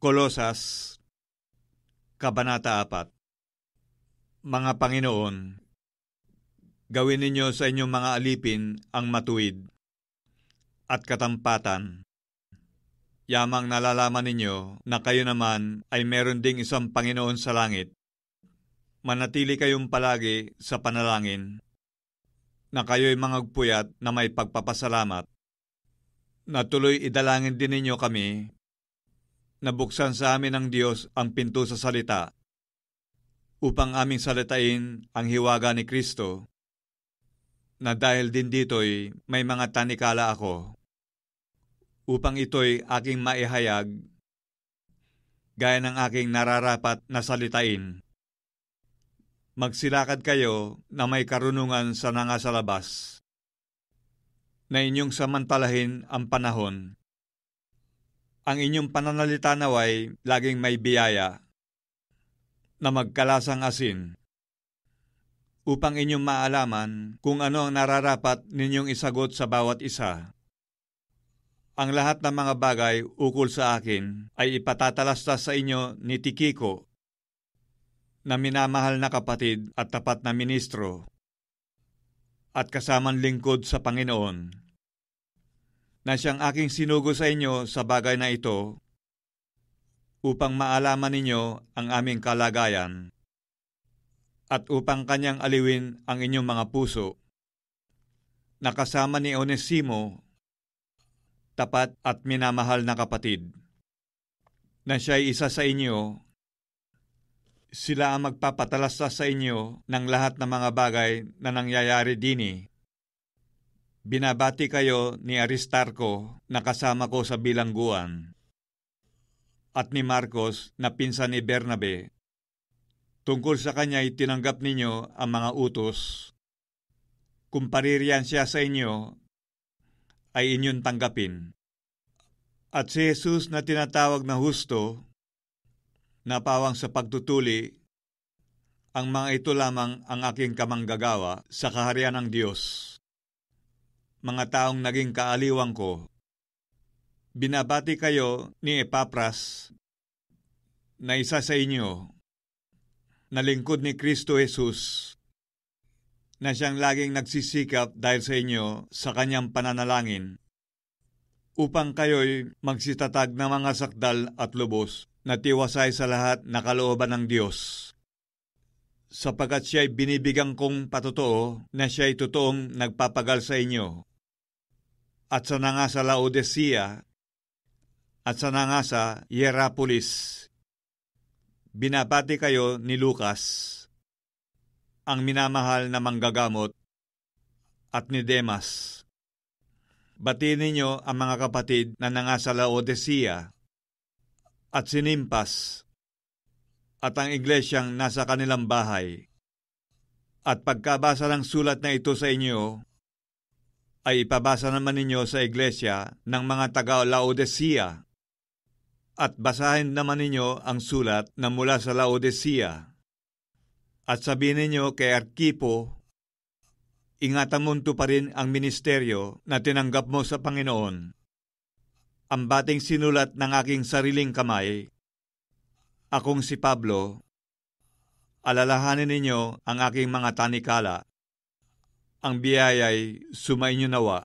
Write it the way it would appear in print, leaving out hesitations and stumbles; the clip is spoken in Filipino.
Kolosas, Kabanata 4. Mga Panginoon, gawin ninyo sa inyong mga alipin ang matuwid at katampatan. Yamang nalalaman ninyo na kayo naman ay meron ding isang Panginoon sa langit. Manatili kayong palagi sa panalangin, na kayo'y mangagpuyat na may pagpapasalamat. Natuloy idalangin din ninyo kami, nabuksan sa amin ng Diyos ang pinto sa salita, upang aming salitain ang hiwaga ni Kristo, na dahil din dito'y may mga tanikala ako, upang ito'y aking maihayag, gaya ng aking nararapat na salitain. Magsilakad kayo na may karunungan sa nangasalabas, na inyong samantalahin ang panahon. Ang inyong pananalita naway laging may biyaya, na magkalasang asin, upang inyong maalaman kung ano ang nararapat ninyong isagot sa bawat isa. Ang lahat ng mga bagay ukol sa akin ay ipatatalastas sa inyo ni Tikiko, na minamahal na kapatid at tapat na ministro, at kasamang lingkod sa Panginoon, na siyang aking sinugo sa inyo sa bagay na ito, upang maalaman ninyo ang aming kalagayan, at upang kanyang aliwin ang inyong mga puso, na kasama ni Onesimo, tapat at minamahal na kapatid, na siya'y isa sa inyo. Sila ang magpapatalastas sa inyo ng lahat ng mga bagay na nangyayari dini. Binabati kayo ni Aristarco na kasama ko sa bilangguan, at ni Marcos na pinsan ni Bernabe. Tungkol sa kanya'y tinanggap ninyo ang mga utos. Kung paririyan siya sa inyo, ay inyong tanggapin. At si Jesus na tinatawag na husto, na pawang sa pagtutuli, ang mga ito lamang ang aking kamanggagawa sa kaharian ng Diyos. Mga taong naging kaaliwang ko, binabati kayo ni Epapras, na isa sa inyo, na lingkod ni Kristo Jesus, na siyang laging nagsisikap dahil sa inyo sa kanyang pananalangin, upang kayo'y magsitatag ng mga sakdal at lubos na tiwasay sa lahat na kalooban ng Diyos. Sapagkat siya'y binibigang kong patotoo na siya'y totoong nagpapagal sa inyo. At sa nanga sa Laodicea, at sa nanga sa Hierapolis, binabati kayo ni Lucas, ang minamahal na manggagamot, at ni Demas. Batiin ninyo ang mga kapatid na nanga sa Laodicea, at si Nimpas, at ang iglesyang nasa kanilang bahay. At pagkabasa ng sulat na ito sa inyo, ay ipabasa naman ninyo sa iglesia ng mga taga-Laodicea, at basahin naman ninyo ang sulat na mula sa Laodicea. At sabihin ninyo kay Arkipo, ingatan mo pa rin ang ministeryo na tinanggap mo sa Panginoon. Ang bating sinulat ng aking sariling kamay, akong si Pablo, alalahanin ninyo ang aking mga tanikala. Ang biyaya'y sumainyo nawa.